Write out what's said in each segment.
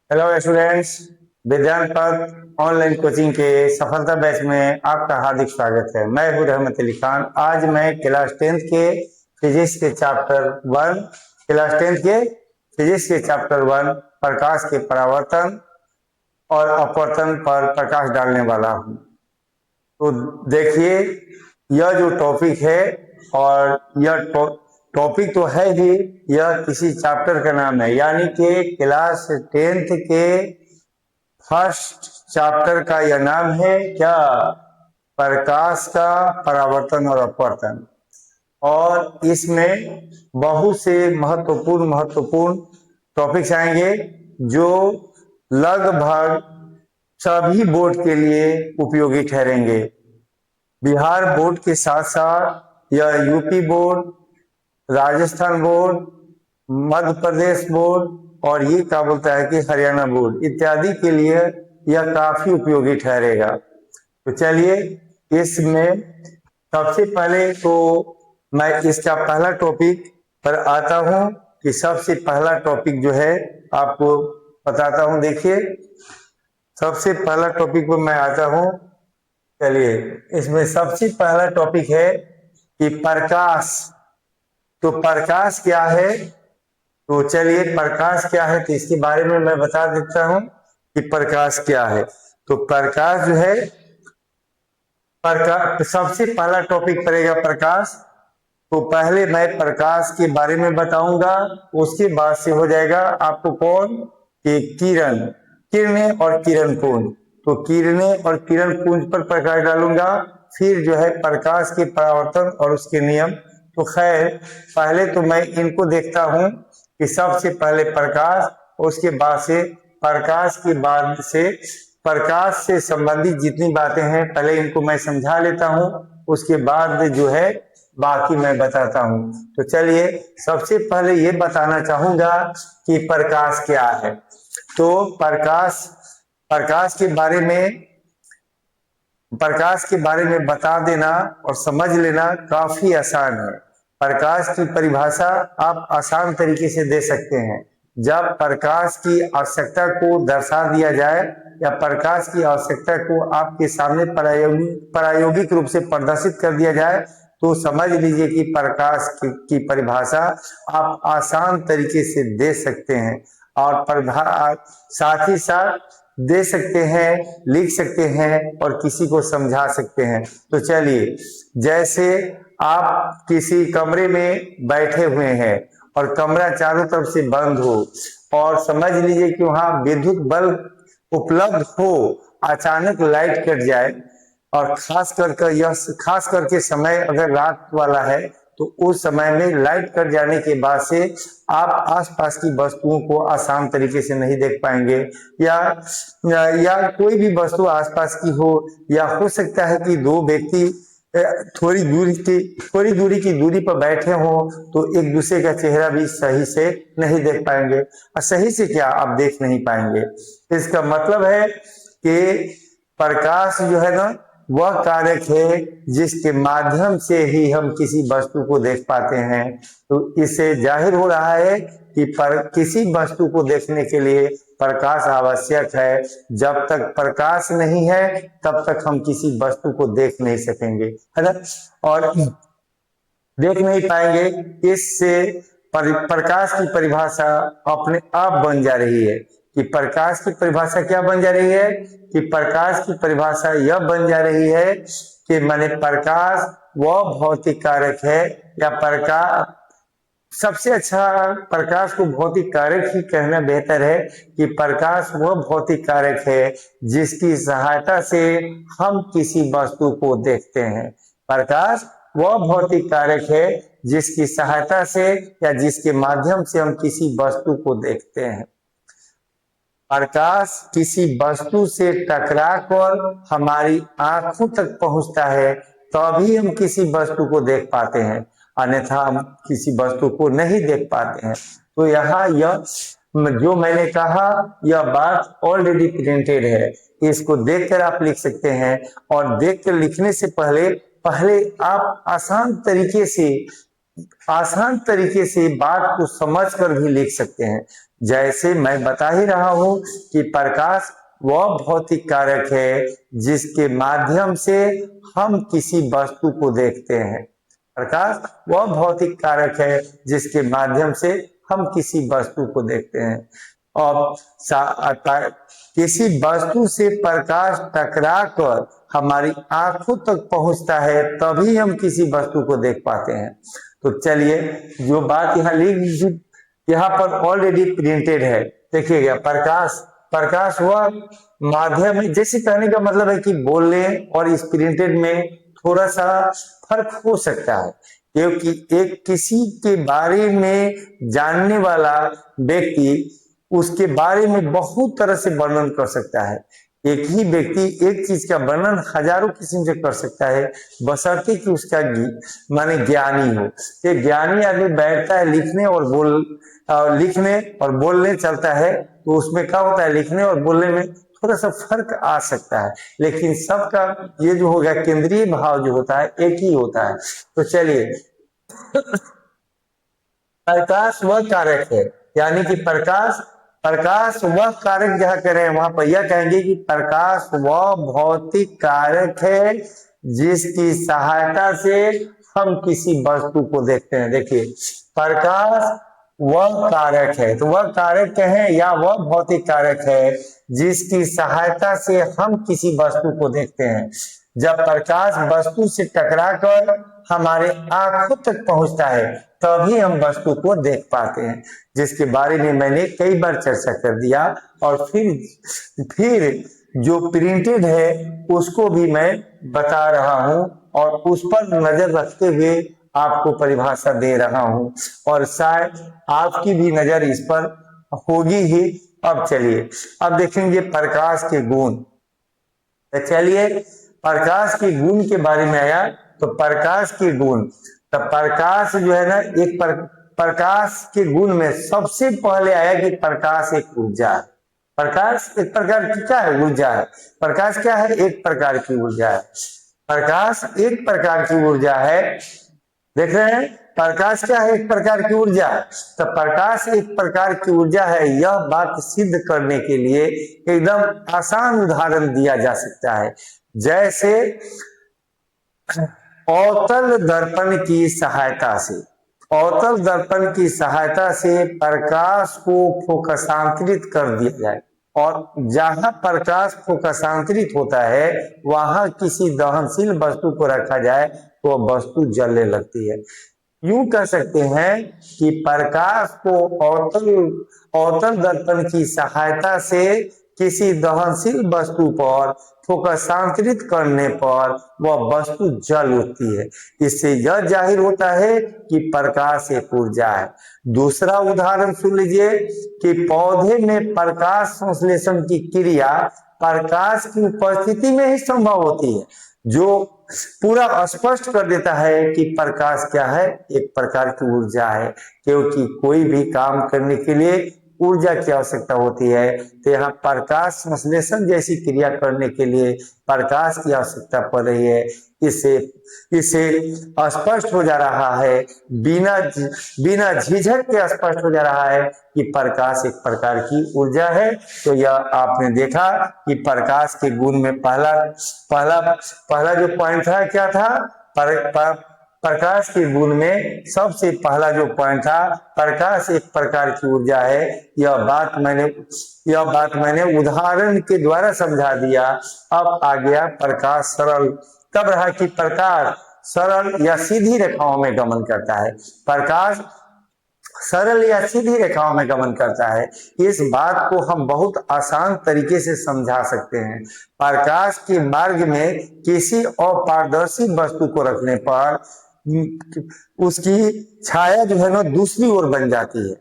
Hello students. विज्ञान पथ online coaching के सफलता बैच में आपका हार्दिक स्वागत है। मैं हूं रहमत अली खान। आज मैं क्लास 10th के फिजिक्स के चैप्टर 1 प्रकाश के परावर्तन और अपवर्तन पर प्रकाश डालने वाला हूं। तो देखिए, यह जो टॉपिक है और यह टॉपिक तो है ही, यह किसी चैप्टर का नाम है, यानी कि क्लास 10th के फर्स्ट चैप्टर का यह नाम है क्या? प्रकाश का परावर्तन और अपवर्तन। और इसमें बहुत से महत्वपूर्ण टॉपिक्स आएंगे जो लगभग सभी बोर्ड के लिए उपयोगी ठहरेंगे। बिहार बोर्ड के साथ साथ यह UP board, Rajasthan board, Madhya Pradesh board और ये क्या बोलता है कि हरियाणा बोर्ड इत्यादि के लिए यह काफी उपयोगी ठहरेगा। तो चलिए, इसमें सबसे पहले तो मैं इसका पहला टॉपिक पर आता हूं कि सबसे पहला टॉपिक जो है आपको बताता हूं। देखिए, सबसे पहला टॉपिक पर मैं आता हूं। चलिए, इसमें सबसे पहला टॉपिक है कि प्रकाश। तो प्रकाश क्या है? तो चलिए, प्रकाश क्या है तो इसके बारे में मैं बता देता हूं कि प्रकाश क्या है। तो प्रकाश जो है, सबसे पहला टॉपिक पड़ेगा प्रकाश। तो पहले मैं प्रकाश के बारे में बताऊंगा, उसके बाद से हो जाएगा आपको कौन कि किरणें और किरण पुंज। तो किरणें और किरण पुंज पर प्रकाश डालूंगा, फिर जो है प्रकाश के परावर्तन और उसके नियम। तो खैर, पहले तो मैं इनको देखता हूं कि सबसे पहले प्रकाश, उसके बाद से प्रकाश से संबंधित जितनी बातें हैं पहले इनको मैं समझा लेता हूं, उसके बाद जो है बाकी मैं बताता हूं। तो चलिए, सबसे पहले ये बताना चाहूंगा कि प्रकाश क्या है। तो प्रकाश के बारे में बता देना और समझ लेना काफी आसान है। प्रकाश की परिभाषा आप आसान तरीके से दे सकते हैं। जब प्रकाश की आवश्यकता को दर्शा दिया जाए या प्रकाश की आवश्यकता को आपके सामने प्रायोगिक रूप से प्रदर्शित कर दिया जाए, तो समझ लीजिए कि प्रकाश की परिभाषा आप आसान तरीके से दे सकते हैं और साथ ही साथ दे सकते हैं, लिख सकते हैं और किसी को समझा सकते हैं। तो चलिए, जैसे आप किसी कमरे में बैठे हुए हैं और कमरा चारों तरफ से बंद हो और समझ लीजिए कि वहां विद्युत बल्ब उपलब्ध हो, अचानक लाइट कट जाए और खास करके समय अगर रात वाला है, तो उस समय में लाइट कट जाने के बाद से आप आसपास की वस्तुओं को आसान तरीके से नहीं देख पाएंगे, या कोई भी वस्तु आसपास की हो, या हो सकता है कि दो व्यक्ति थोड़ी दूरी की दूरी पर बैठे हो तो एक दूसरे का चेहरा भी सही से नहीं देख पाएंगे। और सही से क्या, आप देख नहीं पाएंगे। इसका मतलब है कि प्रकाश जो है ना, वह कारक है जिसके माध्यम से ही हम किसी वस्तु को देख पाते हैं। तो इससे जाहिर हो रहा है कि किसी वस्तु को देखने के लिए प्रकाश आवश्यक है। जब तक प्रकाश नहीं है तब तक हम किसी वस्तु को देख नहीं सकेंगे, है ना, और देख नहीं पाएंगे। इससे प्रकाश की परिभाषा अपने आप बन जा रही है कि प्रकाश की परिभाषा क्या बन जा रही है कि प्रकाश की परिभाषा यह बन जा रही है कि माने प्रकाश वह भौतिक कारक है, या सबसे अच्छा प्रकाश को भौतिक कारक ही कहना बेहतर है कि प्रकाश वह भौतिक कारक है जिसकी सहायता से हम किसी वस्तु को देखते हैं। प्रकाश वह भौतिक कारक है जिसकी सहायता से या जिसके माध्यम से हम किसी वस्तु को देखते हैं। प्रकाश किसी वस्तु से टकराकर हमारी आंखों तक पहुंचता है, तभी हम किसी वस्तु को देख पाते हैं, अन्यथा हम किसी वस्तु को नहीं देख पाते हैं। तो यहाँ यह जो मैंने कहा, यह बात ऑलरेडी प्रिंटेड है, इसको देखकर आप लिख सकते हैं। और देखकर लिखने से पहले आप आसान तरीके से आसान तरीके से बात को समझकर भी लिख सकते हैं। जैसे मैं बता ही रहा हूं कि प्रकाश वह भौतिक कारक है जिसके माध्यम से हम किसी वस्तु को देखते हैं। प्रकाश वह भौतिक कारक है जिसके माध्यम से हम किसी वस्तु को देखते हैं। और किसी वस्तु से प्रकाश टकराकर हमारी आंखों तक पहुंचता है, तभी हम किसी वस्तु को देख पाते हैं। तो चलिए, जो बात यहाँ पर ऑलरेडी प्रिंटेड है, देखिएगा। प्रकाश प्रकाश वह माध्यम है, जैसे कहने का मतलब है कि बोलने और इस प्रिंटेड में थोड़ा सा फर्क हो सकता है, क्योंकि एक किसी के बारे में जानने वाला व्यक्ति उसके बारे में बहुत तरह से वर्णन कर सकता है। एक ही व्यक्ति एक चीज का वर्णन हजारों किस्म से कर सकता है, बशर्ते कि उसका माने ज्ञानी हो। एक ज्ञानी आदमी बैठता है लिखने और बोलने चलता है, तो उसमें क्या होता है, लिखने और बोलने में थोड़ा सा फर्क आ सकता है, लेकिन सबका ये जो होगा केंद्रीय भाव जो होता है एक ही होता है। तो चलिए, प्रकाश वह कारक है, यानी कि प्रकाश वह कारक जहां कह रहे हैं वहां पर यह कहेंगे कि प्रकाश वह भौतिक कारक है जिसकी सहायता से हम किसी वस्तु को देखते हैं। देखिए, प्रकाश वह कारक है, तो वह कारक है या वह भौतिक कारक है जिसकी सहायता से हम किसी वस्तु को देखते हैं। जब प्रकाश वस्तु से टकराकर हमारे आंखों तक पहुंचता है, तभी हम वस्तु को देख पाते हैं, जिसके बारे में मैंने कई बार चर्चा कर दिया। और फिर जो प्रिंटेड है उसको भी मैं बता रहा हूं और उस पर नजर रखते हुए आपको परिभाषा दे रहा हूं, और शायद आपकी भी नजर इस पर होगी ही। अब चलिए, अब देखेंगे प्रकाश के गुण। तो चलिए, प्रकाश के गुण के बारे में आया, तो प्रकाश के गुण, तो प्रकाश जो है ना, एक प्रकाश के गुण में सबसे पहले आया कि प्रकाश एक ऊर्जा है। प्रकाश एक प्रकार की क्या है, ऊर्जा है। प्रकाश क्या है, एक प्रकार की ऊर्जा है। प्रकाश एक प्रकार की ऊर्जा है। देख रहे हैं, प्रकाश क्या है, एक प्रकार की ऊर्जा है। तो प्रकाश एक प्रकार की ऊर्जा है, यह बात सिद्ध करने के लिए एकदम आसान उदाहरण दिया जा सकता है। जैसे अवतल दर्पण की सहायता से प्रकाश को फोकसांतरित कर दिया जाए, और जहां प्रकाश फोकसांतरित होता है वहां किसी दहनशील वस्तु को रखा जाए तो वस्तु जलने लगती है। यूं कह सकते हैं कि प्रकाश को अवतल दर्पण की सहायता से किसी दहनशील वस्तु पर फोकसांतरित करने पर वह वस्तु जल उठती है। इससे यह जाहिर होता है कि प्रकाश एक ऊर्जा है। दूसरा उदाहरण सुन लीजिए कि पौधे में प्रकाश संश्लेषण की क्रिया प्रकाश की उपस्थिति में ही संभव होती है, जो पूरा स्पष्ट कर देता है कि प्रकाश क्या है, एक प्रकार की ऊर्जा है। क्योंकि कोई भी काम करने के लिए ऊर्जा की आवश्यकता होती है, तो यहाँ प्रकाश संश्लेषण जैसी क्रिया करने के लिए प्रकाश की आवश्यकता पड़ रही है। इससे स्पष्ट हो जा रहा है, बिना झिझक के स्पष्ट हो जा रहा है कि प्रकाश एक प्रकार की ऊर्जा है। तो यह आपने देखा कि प्रकाश के गुण में पहला जो पॉइंट था क्या था, प्रकाश के गुण में सबसे पहला जो पॉइंट था, प्रकाश एक प्रकार की ऊर्जा है। यह बात मैंने उदाहरण के द्वारा समझा दिया। अब आ गया प्रकाश सरल। तब रहा कि प्रकाश सरल या सीधी रेखाओं में गमन करता है। प्रकाश सरल या सीधी रेखाओं में गमन करता है, इस बात को हम बहुत आसान तरीके से समझा सकते हैं। प्रकाश के मार्ग में किसी अपारदर्शी वस्तु को रखने पर उसकी छाया जो है ना दूसरी ओर बन जाती है।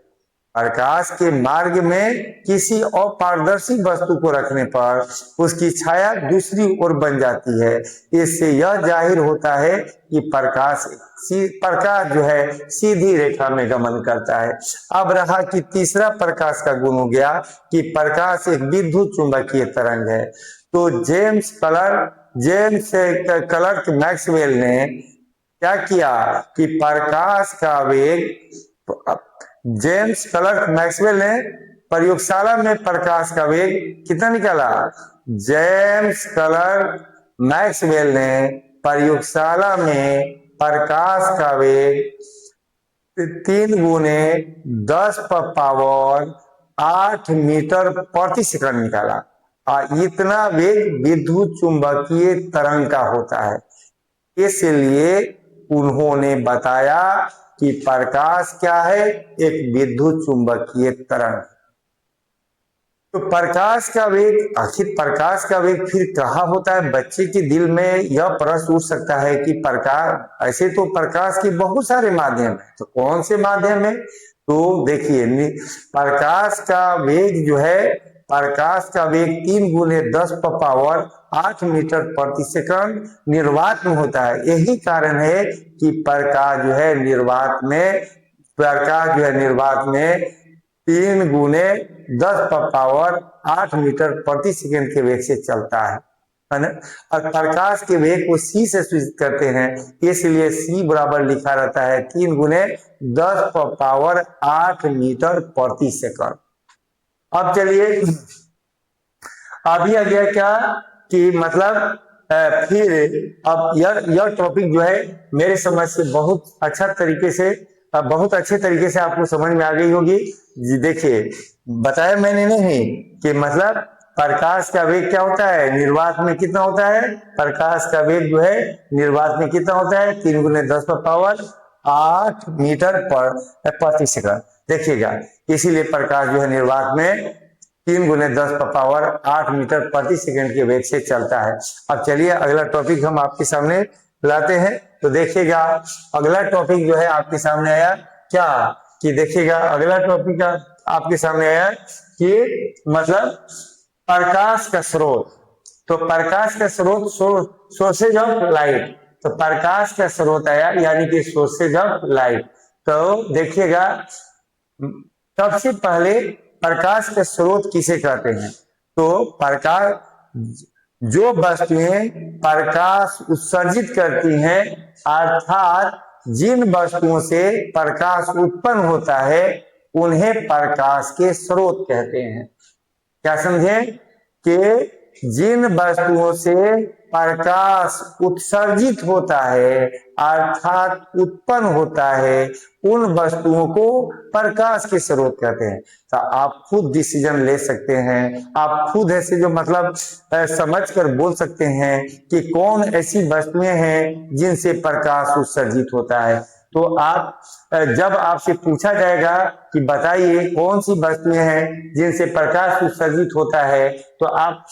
प्रकाश के मार्ग में किसी अपारदर्शी वस्तु को रखने पर उसकी छाया दूसरी ओर बन जाती है। इससे यह जाहिर होता है कि प्रकाश जो है सीधी रेखा में गमन करता है। अब रहा कि तीसरा प्रकाश का गुण हो गया कि प्रकाश एक विद्युत चुंबकीय तरंग है। तो जेम्स क्लर्क मैक्सवेल ने क्या किया कि प्रकाश का वेग, जेम्स क्लर्क मैक्सवेल ने प्रयोगशाला में प्रकाश का वेग कितना निकाला? जेम्स क्लर्क मैक्सवेल ने प्रयोगशाला में प्रकाश का वेग 3 × 10⁻8 मीटर प्रति सेकंड निकाला। इतना वेग विद्युत चुंबकीय तरंग का होता है। इसलिए उन्होंने बताया कि प्रकाश क्या है? एक विद्युत चुंबकीय तरंग। तो प्रकाश का वेग, आखिर प्रकाश का वेग फिर कहाँ होता है? बच्चे के दिल में यह प्रश्न उठ सकता है कि प्रकाश, ऐसे तो प्रकाश के बहुत सारे माध्यम है, तो कौन से माध्यम है? तो देखिए, प्रकाश का वेग जो है, प्रकाश का वेग 3 × 10⁻8 मीटर प्रति सेकंड निर्वात में होता है। यही कारण है कि प्रकाश जो है निर्वात में 3 × 10⁻8 मीटर प्रति सेकंड के वेग से चलता है ना। और प्रकाश के वेग को c से सूचित करते हैं, इसलिए c बराबर लिखा रहता है 3 × 10⁻8 मीटर प्रति सेकंड। अब चलिए, अभी आ गया क्या कि मतलब फिर अब यह टॉपिक जो है मेरे समझ से बहुत अच्छे तरीके से आपको समझ में आ गई होगी। देखिए, बताया मैंने नहीं कि मतलब प्रकाश का वेग क्या होता है, निर्वात में कितना होता है? प्रकाश का वेग जो है निर्वात में कितना होता है? 3 × 10⁻8 मीटर प्रति सेकंड। देखिएगा, इसीलिए प्रकाश जो है निर्वात में 3 × 10⁻8 मीटर प्रति सेकंड के वेग से चलता है। अब चलिए अगला टॉपिक हम आपके सामने लाते हैं। तो देखिएगा, अगला टॉपिक जो है आपके सामने आया क्या कि देखिएगा, अगला टॉपिक आपके सामने आया कि मतलब प्रकाश का स्रोत। तो प्रकाश का स्रोत, सोर्सेज ऑफ लाइट। तो प्रकाश का स्रोत आया, यानी कि सोर्सेज ऑफ लाइट। तो देखिएगा, सबसे पहले प्रकाश के स्रोत किसे कहते हैं? तो प्रकाश, जो वस्तुएं प्रकाश उत्सर्जित करती हैं, अर्थात जिन वस्तुओं से प्रकाश उत्पन्न होता है, उन्हें प्रकाश के स्रोत कहते हैं। क्या समझे? कि जिन वस्तुओं से प्रकाश उत्सर्जित होता है, अर्थात उत्पन्न होता है, उन वस्तुओं को प्रकाश के स्रोत कहते हैं। तो आप खुद डिसीजन ले सकते हैं, आप खुद ऐसे जो मतलब समझ कर बोल सकते हैं कि कौन ऐसी वस्तुएं हैं जिनसे प्रकाश उत्सर्जित होता है। तो आप जब आपसे पूछा जाएगा कि बताइए कौन सी वस्तुएं हैं जिनसे प्रकाश उत्सर्जित होता है, तो आप,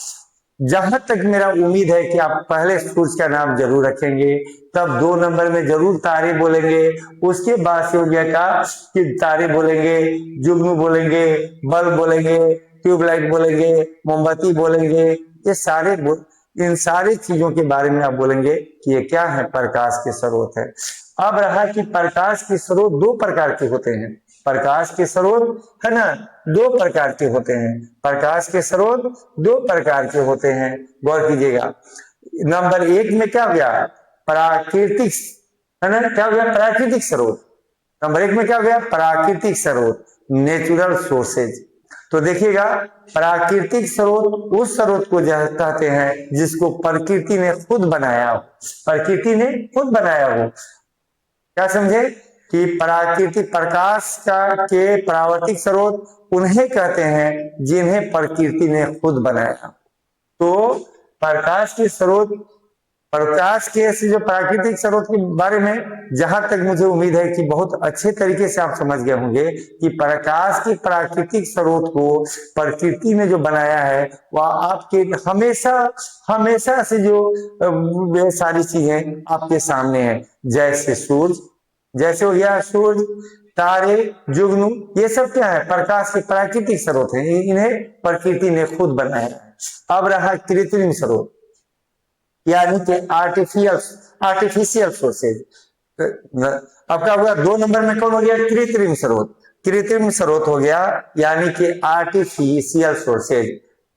जहां तक मेरा उम्मीद है कि आप पहले सूर्य का नाम जरूर रखेंगे, तब 2 नंबर में जरूर तारे बोलेंगे, उसके बाद से हो गया का कि तारे बोलेंगे, जुगनू बोलेंगे, बल्ब बोलेंगे, ट्यूबलाइट बोलेंगे, मोमबत्ती बोलेंगे। इन सारी चीजों के बारे में आप बोलेंगे कि ये क्या है? प्रकाश के स्रोत है। अब रहा कि प्रकाश के स्रोत 2 प्रकार के होते हैं। प्रकाश के स्रोत है ना, 2 प्रकार के होते हैं। प्रकाश के स्रोत 2 प्रकार के होते हैं, गौर कीजिएगा। नंबर 1 में क्या हो गया? प्राकृतिक, है ना, क्या हो गया? प्राकृतिक स्रोत। नंबर 1 में क्या हो गया? प्राकृतिक स्रोत, नेचुरल सोर्सेज। तो देखिएगा, प्राकृतिक स्रोत उस स्रोत को कहते हैं जिसको प्रकृति ने खुद बनाया हो। प्रकृति ने खुद बनाया हो। क्या समझे? कि प्राकृतिक प्रकाश के प्राकृतिक स्रोत उन्हें कहते हैं जिन्हें प्रकृति ने खुद बनाया। तो प्रकाश के स्रोत, प्रकाश के ऐसे जो प्राकृतिक स्रोत के बारे में जहां तक मुझे उम्मीद है कि बहुत अच्छे तरीके से आप समझ गए होंगे कि प्रकाश के प्राकृतिक स्रोत को प्रकृति ने जो बनाया है, वह आपके हमेशा से जो वे सारी चीजें आपके सामने है, जैसे सूरज, जैसे हो गया सूरज, तारे, जुगनू, ये सब क्या है? प्रकाश के प्राकृतिक स्रोत है, इन्हें प्रकृति ने खुद बनाया है। अब रहा कृत्रिम स्रोत, यानी कि आर्टिफिशियल सोर्सेज। अब क्या हुआ? 2 नंबर में कौन हो गया? कृत्रिम स्रोत। कृत्रिम स्रोत हो गया यानी कि आर्टिफिशियल सोर्सेज।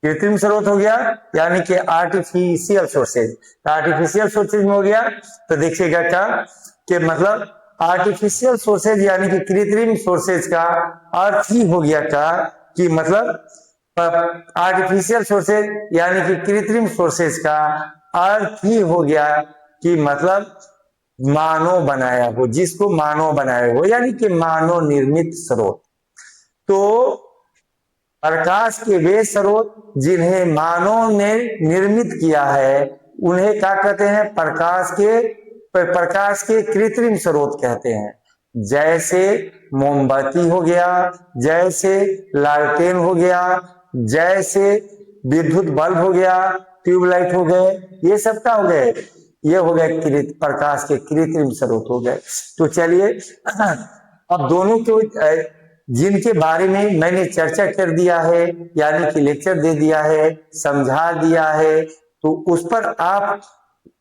कृत्रिम स्रोत हो गया यानी कि आर्टिफिशियल सोर्सेज। आर्टिफिशियल सोर्सेज में हो गया तो देखिएगा क्या कि मतलब आर्टिफिशियल सोर्सेज यानी कि कृत्रिम सोर्सेज का अर्थ ही हो गया का कि मतलब आर्टिफिशियल सोर्सेज यानी कि कृत्रिम सोर्सेज का अर्थ ही हो गया कि मतलब मानव बनाया हो, जिसको मानव बनाया हो, यानी कि मानव निर्मित स्रोत। तो प्रकाश के वे स्रोत जिन्हें मानव ने निर्मित किया है उन्हें क्या कहते हैं? प्रकाश के कृत्रिम स्रोत कहते हैं। जैसे मोमबत्ती हो गया, जैसे लालटेन हो गया, जैसे विद्युत बल्ब हो गया, ट्यूबलाइट हो गए, ये सब क्या हो गए? ये हो गए प्रकाश के कृत्रिम स्रोत हो गए। तो चलिए अब दोनों को जिनके बारे में मैंने चर्चा कर दिया है, यानी कि लेक्चर दे दिया है, समझा दिया है, तो उस पर आप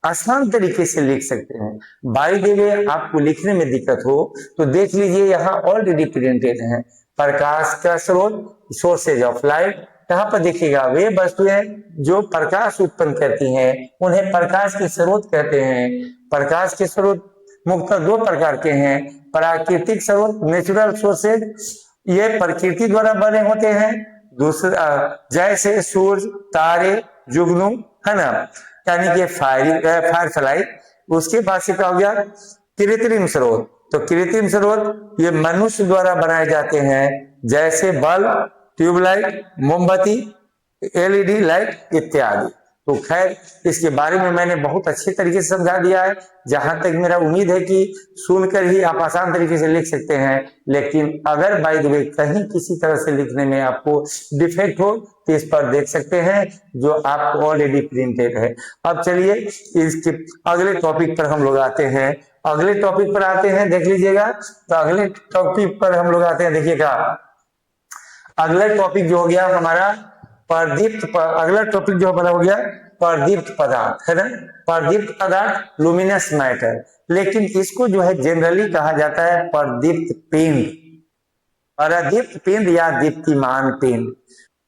आसान तरीके से लिख सकते हैं। बाय द वे आपको लिखने में दिक्कत हो तो देख लीजिए, यहाँ ऑलरेडी प्रिंटेड है। प्रकाश का स्रोत, सोर्सेज ऑफ लाइट, कहाँ पर देखिएगा? वे वस्तुएं जो प्रकाश उत्पन्न करती हैं उन्हें प्रकाश के स्रोत कहते हैं। प्रकाश के स्रोत मुख्यतः दो प्रकार के हैं। प्राकृतिक स्रोत, नेचुरल सोर्सेज, ये प्रकृति द्वारा बने होते हैं। दूसरा जैसे सूरज, तारे, जुगनू, है ना, यानी कि फायर फ्लाई। उसके बाद से क्या हो गया? कृत्रिम स्रोत। तो कृत्रिम स्रोत ये मनुष्य द्वारा बनाए जाते हैं, जैसे बल्ब, ट्यूबलाइट, मोमबत्ती, एलईडी लाइट इत्यादि। तो खैर इसके बारे में मैंने बहुत अच्छे तरीके से समझा दिया है। जहां तक मेरा उम्मीद है कि सुनकर ही आप आसान तरीके से लिख सकते हैं। लेकिन अगर बाय द वे कहीं किसी तरह से लिखने में आपको डिफेक्ट हो तो इस पर देख सकते हैं, जो आपको ऑलरेडी प्रिंटेड है। अब चलिए इसके अगले टॉपिक पर हम लोग आते हैं। अगले टॉपिक पर आते हैं, देख लीजिएगा। तो अगले टॉपिक पर हम लोग आते हैं, देखिएगा। अगला टॉपिक जो हो गया हमारा अगला टॉपिक जो हमारा हो गया प्रदीप्त पदार्थ, है ना। प्रदीप्त पदार्थ, लुमिनस मैटर, लेकिन इसको जो है जनरली कहा जाता है प्रदीप्त पिंड, प्रदीप्त पिंड या दीप्तिमान पिंड।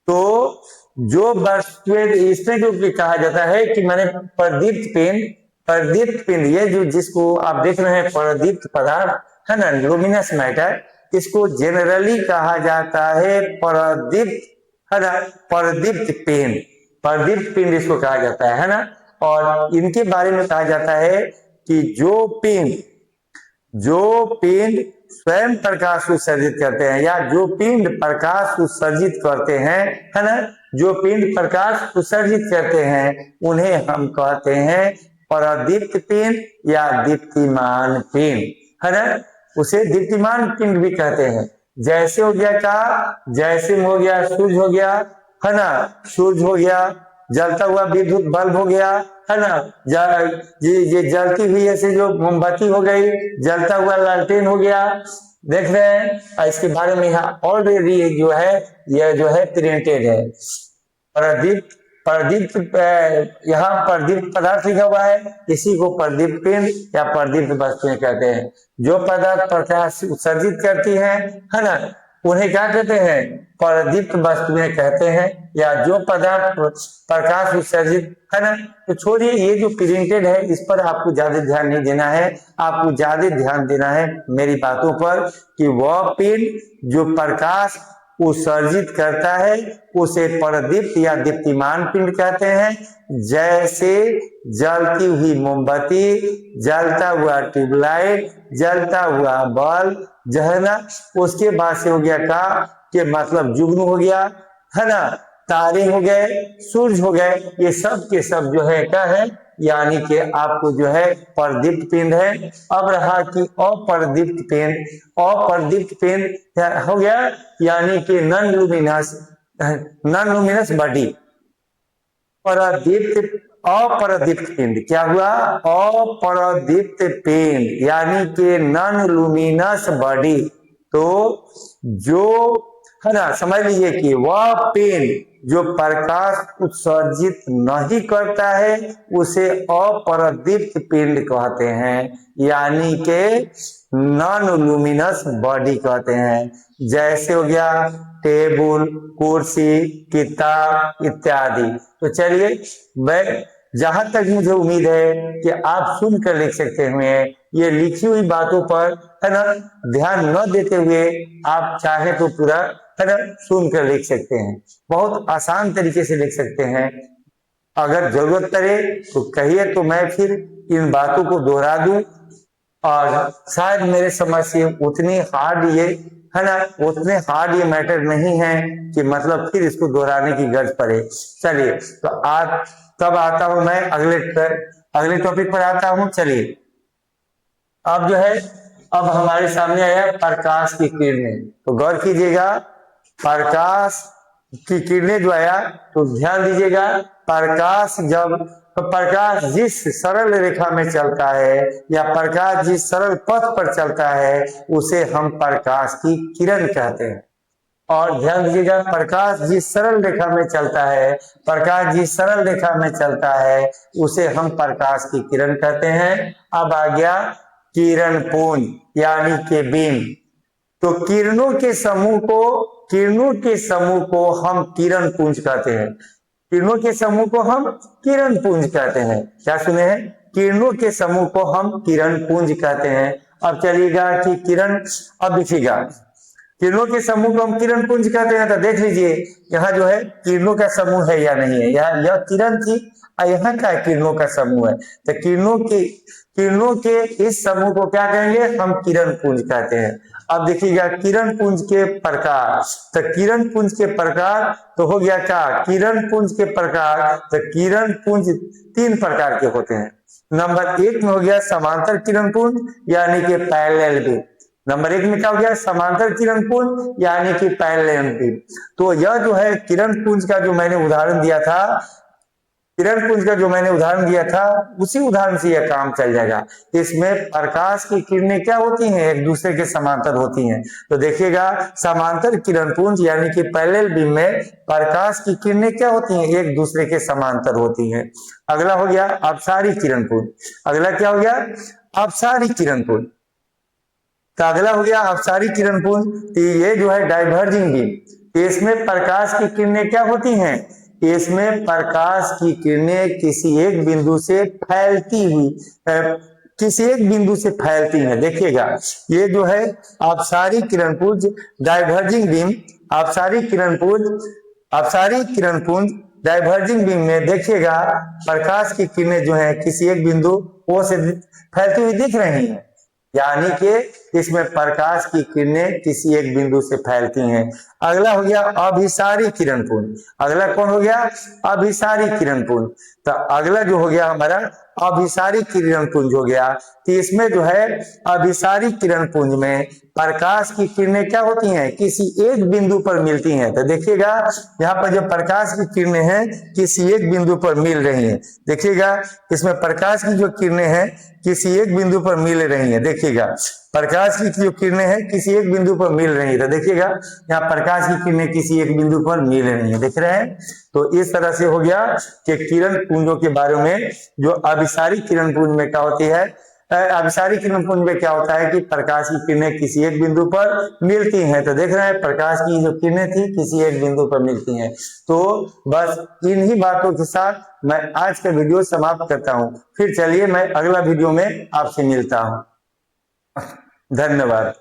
तो जो वस्तुएं इसमें जो कहा जाता है कि मैंने प्रदीप्त पिंड, ये जो जिसको आप देख रहे हैं प्रदीप्त पदार्थ, है ना, लुमिनस मैटर, इसको जनरली कहा जाता है प्रदीप्त, है ना, प्रदीप्त पिंड। प्रदीप्त पिंड इसको कहा जाता है ना। और इनके बारे में कहा जाता है कि जो पिंड स्वयं प्रकाश उत्सर्जित करते हैं, या जो पिंड प्रकाश उत्सर्जित करते हैं, है ना, जो पिंड प्रकाश उत्सर्जित करते हैं उन्हें हम कहते हैं प्रदीप्त पिंड या दीप्तिमान पिंड, है ना। उसे दीप्तिमान पिंड भी कहते हैं। जैसे हो गया का, जैसे हो गया सूरज हो गया, है ना, सूरज हो गया, जलता हुआ विद्युत बल्ब हो गया, है ना, ये जलती हुई ऐसे जो मोमबत्ती हो गई, जलता हुआ लालटेन हो गया, देख रहे हैं। इसके बारे में यहाँ ऑलरेडी जो है यह जो है प्रिंटेड है। प्रदीप्त यहाँ प्रदीप्त पदार्थ लिखा हुआ है, इसी को प्रदीप्त पिंड या प्रदीप्त वस्तुएं कहते हैं। जो पदार्थ प्रकाश उत्सर्जित करती है ना, उन्हें क्या कहते हैं? प्रदीप्त वस्तुएं कहते हैं। या जो पदार्थ प्रकाश उत्सर्जित, है ना। तो छोड़िए, ये जो प्रिंटेड है इस पर आपको ज्यादा ध्यान नहीं देना है। आपको ज्यादा ध्यान देना है मेरी बातों पर कि वह पिंड जो प्रकाश उत्सर्जित करता है उसे प्रदीप्त या दीप्तिमान पिंड कहते हैं। जैसे जलती हुई मोमबत्ती, जलता हुआ ट्यूबलाइट, जलता हुआ बल्ब, जो है ना। उसके बाद से हो गया का कि मतलब जुगनू हो गया, है ना, तारे हो गए, सूरज हो गए, ये सब के सब जो है क्या है, यानी कि आपको जो है प्रदीप्त पिंड है। अब रहा कि अप्रदीप्त पिंड। अप्रदीप्त पिंड हो गया यानी कि नॉन लुमिनस बॉडी। अप्रदीप्त पिंड क्या हुआ? अप्रदीप्त पिंड यानी कि नॉन लुमिनस बॉडी। तो जो है ना, समझ लीजिए कि वह पिंड जो प्रकाश उत्सर्जित नहीं करता है उसे अप्रदीप्त पिंड कहते हैं, यानी कि नॉन लुमिनस बॉडी कहते हैं। जैसे हो गया टेबल, कुर्सी, किताब इत्यादि। तो चलिए जहां तक मुझे उम्मीद है कि आप सुनकर लिख सकते हुए ये लिखी हुई बातों पर है ना ध्यान न देते हुए आप चाहे तो पूरा है ना सुनकर लिख सकते हैं। बहुत आसान तरीके से लिख सकते हैं। अगर जरूरत पड़े तो कहिए तो मैं फिर इन बातों को दोहरा दूं, और शायद मेरे समझ से उतनी हार्ड ये है ना उतने हार्ड ये मैटर नहीं है कि मतलब फिर इसको दोहराने की गर्ज पड़े। चलिए तो आज तब आता हूं मैं अगले टॉपिक पर आता हूं। चलिए अब जो है अब हमारे सामने आया प्रकाश की किरणें। तो गौर कीजिएगा, प्रकाश की किरणें जो आया तो ध्यान दीजिएगा, प्रकाश जिस सरल रेखा में चलता है या प्रकाश जिस सरल पथ पर चलता है उसे हम प्रकाश की किरण कहते हैं। और ध्यान दीजिएगा, प्रकाश जिस सरल रेखा में चलता है, प्रकाश जिस सरल रेखा में चलता है उसे हम प्रकाश की किरण कहते हैं। अब आ गया किरण पुंज यानी कि बीम। तो किरणों के समूह को हम किरण पुंज कहते हैं। किरणों के समूह को हम किरण पुंज कहते हैं। क्या सुने हैं? किरणों के समूह को हम किरण पुंज कहते हैं। अब चलिएगा कि अब देखिएगा किरणों के समूह को हम किरण पुंज कहते हैं। तो देख लीजिए यहाँ जो है किरणों का समूह है या नहीं है। यहाँ यह किरण थी और यहाँ का किरणों का समूह है। तो किरणों के इस समूह को क्या कहेंगे? हम किरण पुंज कहते हैं। अब देखिएगा किरण पुंज के प्रकार। तो किरण पुंज के प्रकार तो हो गया क्या? किरण पुंज के प्रकार, तो किरण पुंज 3 प्रकार के होते हैं। नंबर 1 में हो गया समांतर किरण पुंज यानी कि पैरेलल बीम। नंबर 1 में क्या हो गया? समांतर किरण पुंज यानी कि पैरेलल बीम। तो यह जो है किरण पुंज का जो मैंने उदाहरण दिया था उसी उदाहरण से यह काम चल जाएगा। इसमें प्रकाश की किरणें क्या होती हैं? एक दूसरे के समांतर होती हैं। तो देखिएगा समांतर किरण पुंज यानी कि पैरेलल बीम में प्रकाश की किरणें क्या होती हैं? एक दूसरे के समांतर होती हैं। अगला हो गया अपसारी किरण पुंज। अगला क्या हो गया? अपसारी किरण पुंज। तो अगला हो गया अपसारी किरण पुंज। ये जो है डाइवर्जिंग बीम। इसमें प्रकाश की किरणें क्या होती हैं? इसमें प्रकाश की किरणें किसी एक बिंदु से फैलती हैं। देखिएगा ये जो है अपसारी किरण पुंज, डाइवर्जिंग बीम, अपसारी किरण पुंज डाइवर्जिंग बीम में देखिएगा प्रकाश की किरणें जो है किसी एक बिंदु ओ से फैलती हुई दिख रही हैं, यानी कि इसमें प्रकाश की किरणें किसी एक बिंदु से फैलती हैं। अगला हो गया अभिसारी किरण पुंज। अगला कौन हो गया? अभिसारी किरण पुंज। तो अगला जो हो गया हमारा अभिसारी किरण पुंज हो गया। तो इसमें जो है अभिसारी किरण पुंज में प्रकाश की किरणें क्या होती हैं? किसी एक बिंदु पर मिलती हैं। तो देखिएगा यहाँ पर जो प्रकाश की किरणें हैं किसी एक बिंदु पर मिल रही हैं। देखिएगा इसमें प्रकाश की जो किरणें हैं किसी एक बिंदु पर मिल रही हैं। देखिएगा प्रकाश की जो किरणें हैं किसी एक बिंदु पर मिल रही है। तो देखिएगा यहाँ प्रकाश की किरणें किसी एक बिंदु पर मिल रही है, दिख रहे हैं। तो इस तरह से हो गया कि किरण पुंजों के बारे में। जो अभिसारी किरण पुंज में क्या होती है? अभिसारी किरण पुंज में क्या होता है कि प्रकाश की किरणें किसी एक बिंदु पर मिलती हैं। तो देख रहे हैं प्रकाश की जो किरणें थी किसी एक बिंदु पर मिलती हैं। तो बस इन्हीं बातों के साथ मैं आज का वीडियो समाप्त करता हूं। फिर चलिए मैं अगला वीडियो में आपसे मिलता हूं। धन्यवाद।